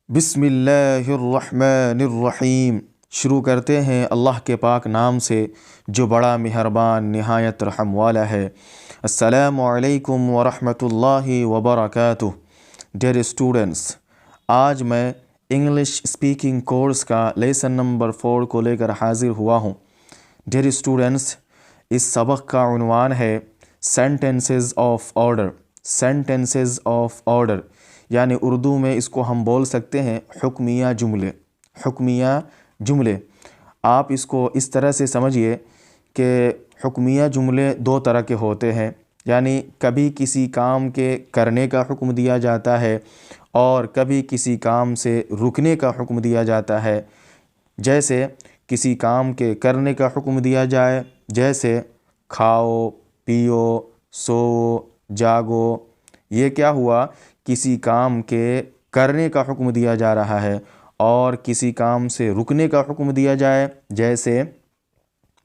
बिस्मिल्लाहिर्रहमानिर्रहीम। शुरू करते हैं अल्लाह के पाक नाम से जो बड़ा मेहरबान निहायत रहम वाला है। अस्सलामु अलैकुम वरहमतुल्लाहि वबरकातुहू। डियर स्टूडेंट्स, आज मैं इंग्लिश स्पीकिंग कोर्स का लेसन नंबर 4 को लेकर हाजिर हुआ हूँ। डियर स्टूडेंट्स, इस सबक का उन्वान है sentences of order. Sentences of order यानी उर्दू में इसको हम बोल सकते हैं हुक्मिया जुमले। हुक्मिया जुमले, आप इसको इस तरह से समझिए कि हुक्मिया जुमले दो तरह के होते हैं। यानी कभी किसी काम के करने का हुक्म दिया जाता है और कभी किसी काम से रुकने का हुक्म दिया जाता है। जैसे किसी काम के करने का हुक्म दिया जाए, जैसे खाओ, पियो, सो, जागो। ये क्या हुआ? किसी काम के करने का हुक्म दिया जा रहा है। और किसी काम से रुकने का हुक्म दिया जाए, जैसे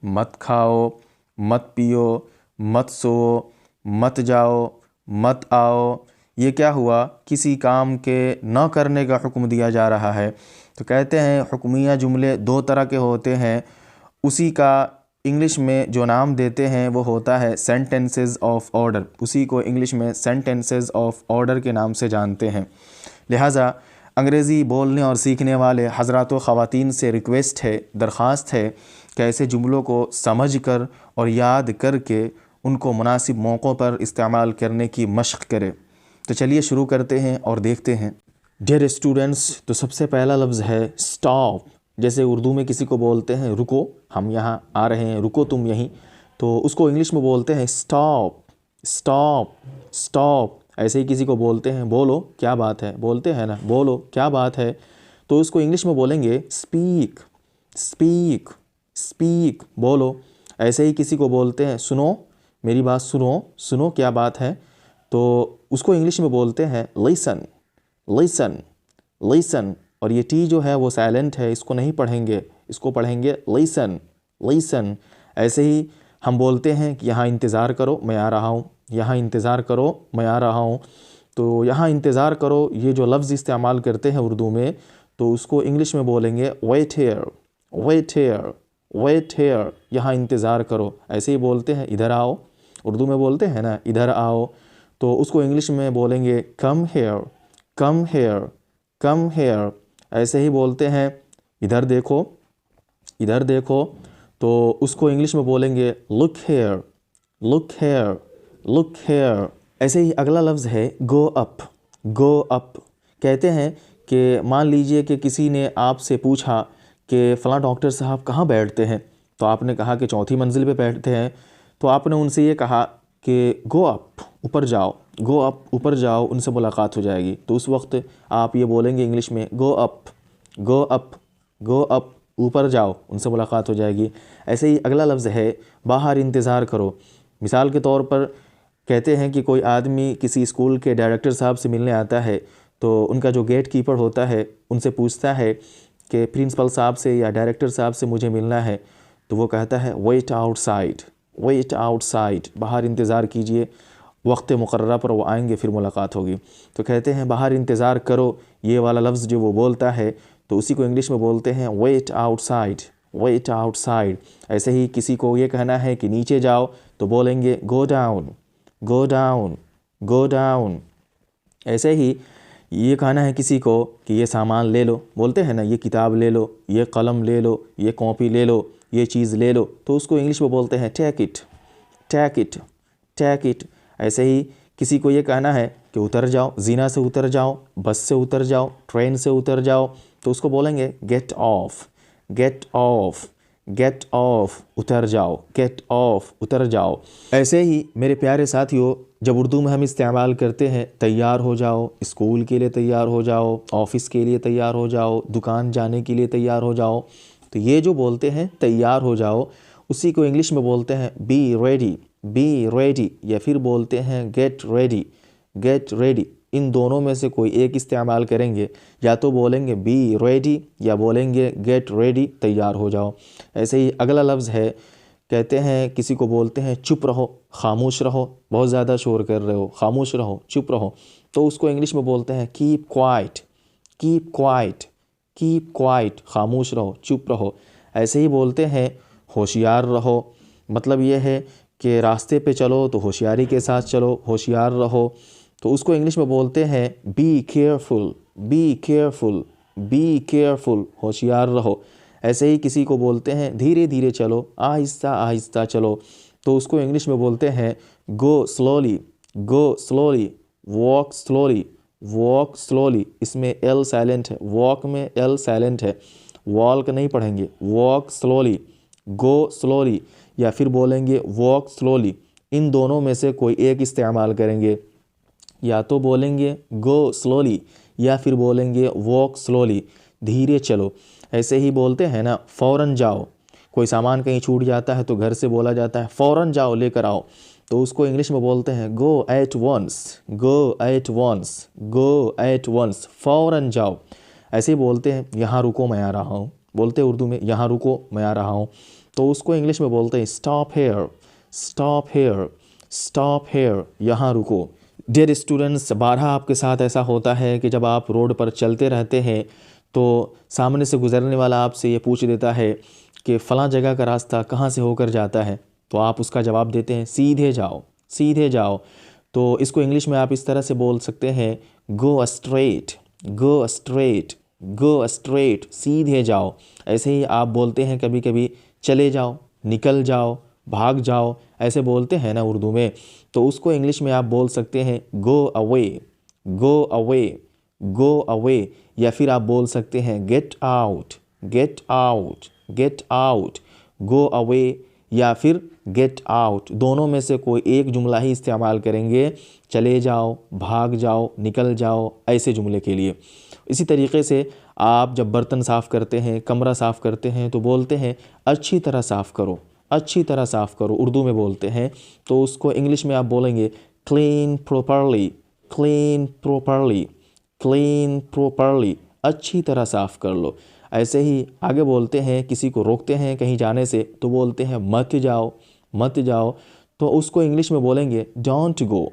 मत खाओ, मत पियो, मत सो, मत जाओ, मत आओ। ये क्या हुआ? किसी काम के न करने का हुक्म दिया जा रहा है। तो कहते हैं हुक्मिया जुमले दो तरह के होते हैं। उसी का इंग्लिश में जो नाम देते हैं वो होता है सेंटेंसेस ऑफ ऑर्डर। उसी को इंग्लिश में सेंटेंसेस ऑफ ऑर्डर के नाम से जानते हैं। लिहाजा अंग्रेज़ी बोलने और सीखने वाले हज़रात व ख़वातीन से रिक्वेस्ट है, दरख्वास्त है कि ऐसे जुमलों को समझ कर और याद करके उनको मुनासिब मौक़ों पर इस्तेमाल करने की मशक़ करें। तो चलिए शुरू करते हैं और देखते हैं। डियर स्टूडेंट्स, तो सबसे पहला लफ्ज़ है स्टॉप। जैसे उर्दू में किसी को बोलते हैं रुको, हम यहाँ आ रहे हैं, रुको तुम यहीं, तो उसको इंग्लिश में बोलते हैं स्टॉप, स्टॉप, स्टॉप। ऐसे ही किसी को बोलते हैं बोलो क्या बात है, बोलते हैं ना बोलो क्या बात है, तो उसको इंग्लिश में बोलेंगे स्पीक, स्पीक, स्पीक, बोलो। ऐसे ही किसी को बोलते हैं सुनो, मेरी बात सुनो, सुनो क्या बात है, तो उसको इंग्लिश में बोलते हैं लिसन, लिसन, लिसन। और ये टी जो है वो साइलेंट है, इसको नहीं पढ़ेंगे, इसको पढ़ेंगे लिसन, लिसन। ऐसे ही हम बोलते हैं कि यहाँ इंतज़ार करो मैं आ रहा हूँ, यहाँ इंतज़ार करो मैं आ रहा हूँ। तो यहाँ इंतज़ार करो ये जो लफ्ज़ इस्तेमाल करते हैं उर्दू में, तो उसको इंग्लिश में बोलेंगे wait here, wait here, wait here, यहाँ इंतज़ार करो। ऐसे ही बोलते हैं इधर आओ, उर्दू में बोलते हैं ना इधर आओ, तो उसको इंग्लिश में बोलेंगे come here, come here, come here. ऐसे ही बोलते हैं इधर देखो, इधर देखो, तो उसको इंग्लिश में बोलेंगे look here, look here, look here. ऐसे ही अगला लफ्ज़ है गो अप, गो अप। कहते हैं कि मान लीजिए कि किसी ने आपसे पूछा कि फ़लाँ डॉक्टर साहब कहाँ बैठते हैं, तो आपने कहा कि चौथी मंजिल पे बैठते हैं। तो आपने उनसे ये कहा कि गो अप, ऊपर जाओ, गो अप, ऊपर जाओ, उनसे मुलाकात हो जाएगी। तो उस वक्त आप ये बोलेंगे इंग्लिश में go up, go up, go up, ऊपर जाओ, उनसे मुलाकात हो जाएगी। ऐसे ही अगला लफ्ज़ है बाहर इंतज़ार करो। मिसाल के तौर पर कहते हैं कि कोई आदमी किसी स्कूल के डायरेक्टर साहब से मिलने आता है, तो उनका जो गेट कीपर होता है उनसे पूछता है कि प्रिंसिपल साहब से या डायरेक्टर साहब से मुझे मिलना है। तो वो कहता है वेट आउटसाइड, वेट आउटसाइड, बाहर इंतज़ार कीजिए, वक्त मुकर्ररा पर वो आएंगे, फिर मुलाकात होगी। तो कहते हैं बाहर इंतज़ार करो, ये वाला लफ्ज़ जो वो बोलता है तो उसी को इंग्लिश में बोलते हैं वेट आउटसाइड, वेट आउटसाइड। ऐसे ही किसी को ये कहना है कि नीचे जाओ, तो बोलेंगे go down, go down, go down. ऐसे ही ये कहना है किसी को कि ये सामान ले लो, बोलते हैं ना ये किताब ले लो, ये कलम ले लो, ये कॉपी ले लो, ये चीज़ ले लो, तो उसको इंग्लिश में बोलते हैं take it, take it, take it. ऐसे ही किसी को ये कहना है कि उतर जाओ, जीना से उतर जाओ, बस से उतर जाओ, ट्रेन से उतर जाओ, तो उसको बोलेंगे get off, get off, get off, उतर जाओ, गेट ऑफ, उतर जाओ। ऐसे ही मेरे प्यारे साथियों, जब उर्दू में हम इस्तेमाल करते हैं तैयार हो जाओ, स्कूल के लिए तैयार हो जाओ, ऑफ़िस के लिए तैयार हो जाओ, दुकान जाने के लिए तैयार हो जाओ, तो ये जो बोलते हैं तैयार हो जाओ, उसी को इंग्लिश में बोलते हैं बी रेडी, बी रेडी, या फिर बोलते हैं गेट रेडी, गेट रेडी। इन दोनों में से कोई एक इस्तेमाल करेंगे, या तो बोलेंगे बी रेडी या बोलेंगे गेट रेडी, तैयार हो जाओ। ऐसे ही अगला लफ्ज़ है, कहते हैं किसी को बोलते हैं चुप रहो, खामोश रहो, बहुत ज़्यादा शोर कर रहे हो, खामोश रहो, चुप रहो, तो उसको इंग्लिश में बोलते हैं keep quiet, keep quiet, keep quiet, खामोश रहो, चुप रहो। ऐसे ही बोलते हैं होशियार रहो, मतलब ये है कि रास्ते पे चलो तो होशियारी के साथ चलो, होशियार रहो। तो उसको इंग्लिश में बोलते हैं be careful, be careful, be careful, होशियार रहो। ऐसे ही किसी को बोलते हैं धीरे धीरे चलो, आहिस्ता आहिस्ता चलो, तो उसको इंग्लिश में बोलते हैं गो स्लोली, गो slowly, walk slowly, walk slowly. इसमें एल साइलेंट है, वॉक में एल साइलेंट है, वॉक नहीं पढ़ेंगे, वॉक स्लोली, गो स्लोली, या फिर बोलेंगे वॉक स्लोली। इन दोनों में से कोई एक इस्तेमाल करेंगे, या तो बोलेंगे गो स्लोली या फिर बोलेंगे वॉक स्लोली, धीरे चलो। ऐसे ही बोलते हैं ना फ़ौरन जाओ, कोई सामान कहीं छूट जाता है तो घर से बोला जाता है फ़ौरन जाओ लेकर आओ, तो उसको इंग्लिश में बोलते हैं go at once, go at once, go at once, फ़ौरन जाओ। ऐसे ही बोलते हैं यहाँ रुको मैं आ रहा हूँ, बोलते हैं उर्दू में यहाँ रुको मैं आ रहा हूँ, तो उसको इंग्लिश में बोलते हैं stop hair, stop hair, stop hair, यहाँ रुको। डियर स्टूडेंट्स, बारहा आपके साथ ऐसा होता है कि जब आप रोड पर चलते रहते हैं तो सामने से गुजरने वाला आपसे ये पूछ देता है कि फ़लाँ जगह का रास्ता कहाँ से होकर जाता है, तो आप उसका जवाब देते हैं सीधे जाओ, सीधे जाओ। तो इसको इंग्लिश में आप इस तरह से बोल सकते हैं go straight, go straight, go straight, सीधे जाओ। ऐसे ही आप बोलते हैं कभी कभी चले जाओ, निकल जाओ, भाग जाओ, ऐसे बोलते हैं ना उर्दू में, तो उसको इंग्लिश में आप बोल सकते हैं go away, go away, go away, या फिर आप बोल सकते हैं get out, get out, get out, go away या फिर गेट आउट। दोनों में से कोई एक जुमला ही इस्तेमाल करेंगे, चले जाओ, भाग जाओ, निकल जाओ, ऐसे जुमले के लिए। इसी तरीके से आप जब बर्तन साफ़ करते हैं, कमरा साफ़ करते हैं, तो बोलते हैं अच्छी तरह साफ़ करो, अच्छी तरह साफ़ करो, उर्दू में बोलते हैं, तो उसको इंग्लिश में आप बोलेंगे clean properly, clean properly, clean properly, अच्छी तरह साफ़ कर लो। ऐसे ही आगे बोलते हैं किसी को रोकते हैं कहीं जाने से, तो बोलते हैं मत जाओ, मत जाओ, तो उसको इंग्लिश में बोलेंगे डोंट गो,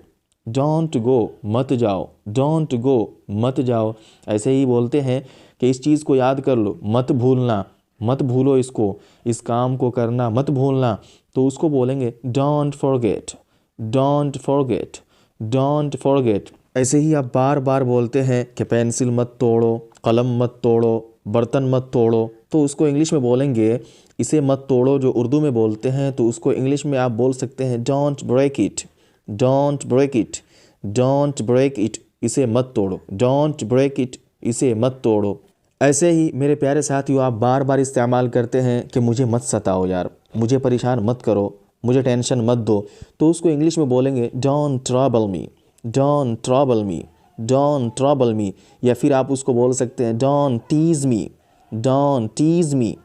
डोंट गो, मत जाओ, डोंट गो, मत जाओ। ऐसे ही बोलते हैं कि इस चीज़ को याद कर लो, मत भूलना, मत भूलो इसको, इस काम को करना मत भूलना, तो उसको बोलेंगे don't forget, don't forget, don't forget. ऐसे ही आप बार बार बोलते हैं कि पेंसिल मत तोड़ो, कलम मत तोड़ो, बर्तन मत तोड़ो, तो उसको इंग्लिश में बोलेंगे इसे मत तोड़ो। जो उर्दू में बोलते हैं तो उसको इंग्लिश में आप बोल सकते हैं don't break it, don't break it, don't break it, इसे मत तोड़ो, डोंट ब्रेक इट, इसे मत तोड़ो। ऐसे ही मेरे प्यारे साथियों, आप बार बार इस्तेमाल करते हैं कि मुझे मत सताओ यार, मुझे परेशान मत करो, मुझे टेंशन मत दो, तो उसको इंग्लिश में बोलेंगे don't trouble me, don't trouble me, don't trouble me, या फिर आप उसको बोल सकते हैं don't tease me, don't tease me,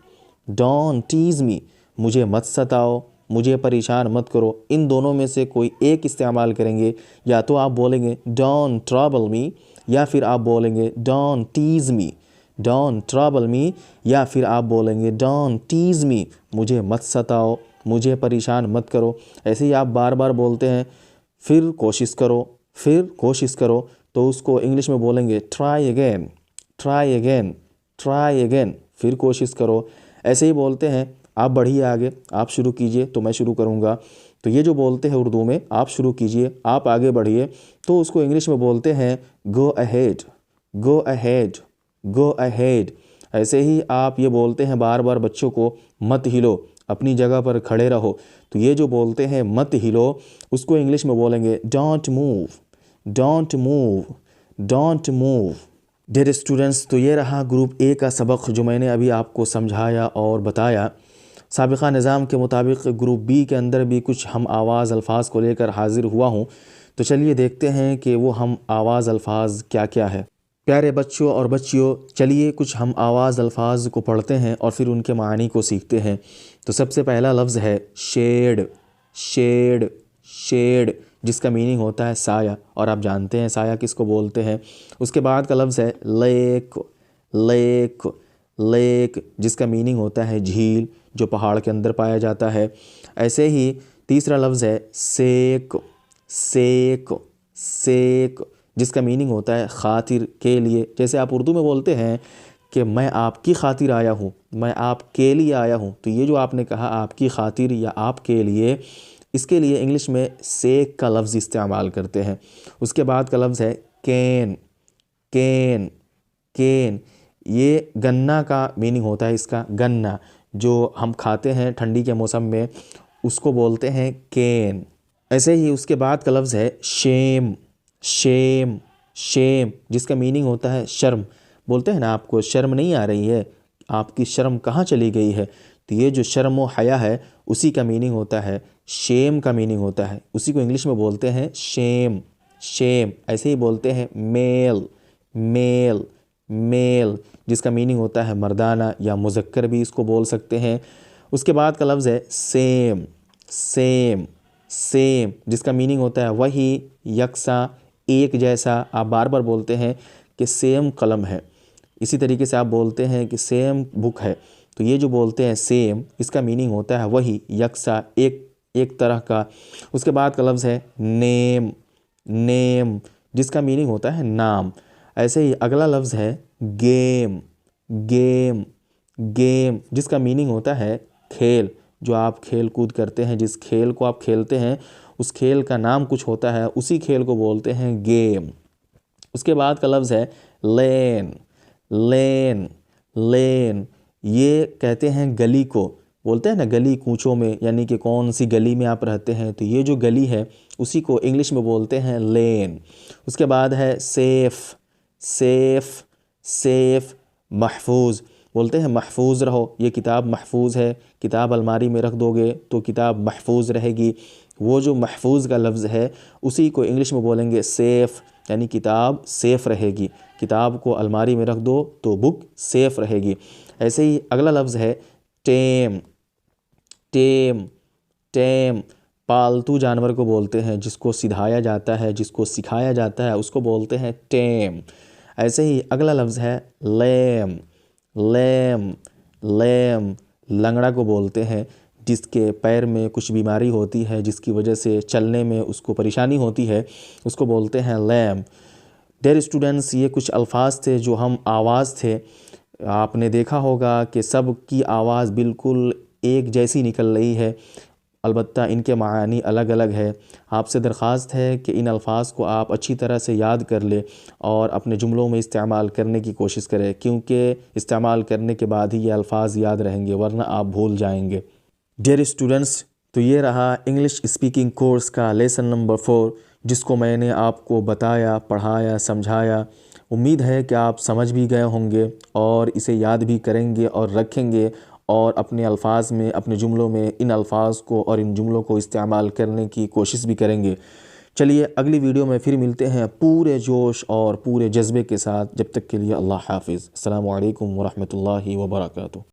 don't tease me, मुझे मत सताओ, मुझे परेशान मत करो। इन दोनों में से कोई एक इस्तेमाल करेंगे, या तो आप बोलेंगे डोंट ट्रबल मी, या फिर आप बोलेंगे don't tease me, don't trouble me, या फिर आप बोलेंगे डोंट टीज़ मी, मुझे मत सताओ, मुझे परेशान मत करो। ऐसे ही आप बार बार बोलते हैं फिर कोशिश करो, फिर कोशिश करो, तो उसको इंग्लिश में बोलेंगे try again, try again, try again, फिर कोशिश करो। ऐसे ही बोलते हैं आप बढ़िए आगे, आप शुरू कीजिए तो मैं शुरू करूँगा, तो ये जो बोलते हैं उर्दू में आप शुरू कीजिए, आप आगे बढ़िए, तो उसको इंग्लिश में बोलते हैं go ahead, go ahead, go ahead. ऐसे ही आप ये बोलते हैं बार बार बच्चों को मत हिलो, अपनी जगह पर खड़े रहो, तो ये जो बोलते हैं मत हिलो, उसको इंग्लिश में बोलेंगे don't move, don't move, don't move. Dear students, तो ये रहा ग्रुप ए का सबक जो मैंने अभी आपको समझाया और बताया। साबिक़ा निज़ाम के मुताबिक ग्रुप बी के अंदर भी कुछ हम आवाज़ अल्फाज को लेकर हाज़िर हुआ हूँ, तो चलिए देखते हैं कि वो हम आवाज़ अल्फाज क्या क्या है। प्यारे बच्चों और बच्चियों, चलिए कुछ हम आवाज़ अल्फाज को पढ़ते हैं और फिर उनके मानी को सीखते हैं। तो सबसे पहला लफ्ज़ है शेड, शेड, शेड, जिसका मीनिंग होता है साया, और आप जानते हैं साया किसको बोलते हैं। उसके बाद का लफ्ज़ है लेक, लेक, लेक, जिसका मीनिंग होता है झील, जो पहाड़ के अंदर पाया जाता है। ऐसे ही तीसरा लफ्ज़ है सेक, सेक, सेक, जिसका मीनिंग होता है खातिर, के लिए। जैसे आप उर्दू में बोलते हैं कि मैं आपकी खातिर आया हूँ, मैं आपके लिए आया हूँ, तो ये जो आपने कहा आपकी खातिर या आपके लिए, इसके लिए इंग्लिश में से का लफ्ज़ इस्तेमाल करते हैं। उसके बाद का लफ्ज़ है कैन, कैन, कैन। ये गन्ना का मीनिंग होता है इसका, गन्ना जो हम खाते हैं ठंडी के मौसम में, उसको बोलते हैं कैन। ऐसे ही उसके बाद का लफ्ज़ है शेम, शेम, शेम, जिसका मीनिंग होता है शर्म। बोलते हैं ना आपको शर्म नहीं आ रही है, आपकी शर्म कहाँ चली गई है, तो ये जो शर्म व हया है उसी का मीनिंग होता है, शेम का मीनिंग होता है। उसी को इंग्लिश में बोलते हैं शेम, शेम। ऐसे ही बोलते हैं मेल, मेल, मेल, जिसका मीनिंग होता है मर्दाना या मुज़क्कर भी इसको बोल सकते हैं। उसके बाद का लफ्ज़ है सेम, सेम, सेम, जिसका मीनिंग होता है वही, यकसा, एक जैसा। आप बार बार बोलते हैं कि सेम कलम है, इसी तरीके से आप बोलते हैं कि सेम बुक है, तो ये जो बोलते हैं सेम, इसका मीनिंग होता है वही, यकसा, एक तरह का। उसके बाद का लफ्ज़ है नेम, नेम, जिसका मीनिंग होता है नाम। ऐसे ही अगला लफ्ज़ है गेम, गेम, गेम, जिसका मीनिंग होता है खेल। जो आप खेल कूद करते हैं, जिस खेल को आप खेलते हैं उस खेल का नाम कुछ होता है, उसी खेल को बोलते हैं गेम। उसके बाद का लफ्ज़ है लेन, लेन, लेन, ये कहते हैं गली को। बोलते हैं ना गली कूचों में, यानी कि कौन सी गली में आप रहते हैं, तो ये जो गली है उसी को इंग्लिश में बोलते हैं लेन। उसके बाद है सेफ़, सेफ़, सेफ़, महफूज। बोलते हैं महफूज रहो, ये किताब महफूज है, किताब अलमारी में रख दोगे तो किताब महफूज रहेगी। वो जो महफूज का लफ्ज़ है उसी को इंग्लिश में बोलेंगे सेफ़, यानी किताब सेफ़ रहेगी। किताब को अलमारी में रख दो तो बुक सेफ़ रहेगी। ऐसे ही अगला लफ्ज़ है टेम, टेम, टेम, पालतू जानवर को बोलते हैं, जिसको सिखाया जाता है, जिसको सिखाया जाता है उसको बोलते हैं टेम। ऐसे ही अगला लफ्ज़ है लेम, लेम, लेम, लंगड़ा को बोलते हैं, जिसके पैर में कुछ बीमारी होती है, जिसकी वजह से चलने में उसको परेशानी होती है, उसको बोलते हैं लैम। डियर स्टूडेंट्स, ये कुछ अल्फाज थे जो हम आवाज़ थे। आपने देखा होगा कि सब की आवाज़ बिल्कुल एक जैसी निकल रही है, अलबत्ता इनके मानी अलग अलग है। आपसे दरख्वास्त है कि इन अल्फाज को आप अच्छी तरह से याद कर ले और अपने जुमलों में इस्तेमाल करने की कोशिश करें, क्योंकि इस्तेमाल करने के बाद ही ये अल्फाज याद रहेंगे, वरना आप भूल जाएंगे। डियर स्टूडेंट्स, तो ये रहा इंग्लिश स्पीकिंग कोर्स का लेसन नंबर 4, जिसको मैंने आपको बताया, पढ़ाया, समझाया। उम्मीद है कि आप समझ भी गए होंगे और इसे याद भी करेंगे और रखेंगे और अपने अल्फाज में, अपने जुमलों में इन अल्फाज को और इन जुमलों को इस्तेमाल करने की कोशिश भी करेंगे। चलिए अगली वीडियो में फिर मिलते हैं पूरे जोश और पूरे जज्बे के साथ। जब तक के लिए अल्लाह हाफिज़। अस्सलामु अलैकुम व रहमतुल्लाहि व बरकातुहू।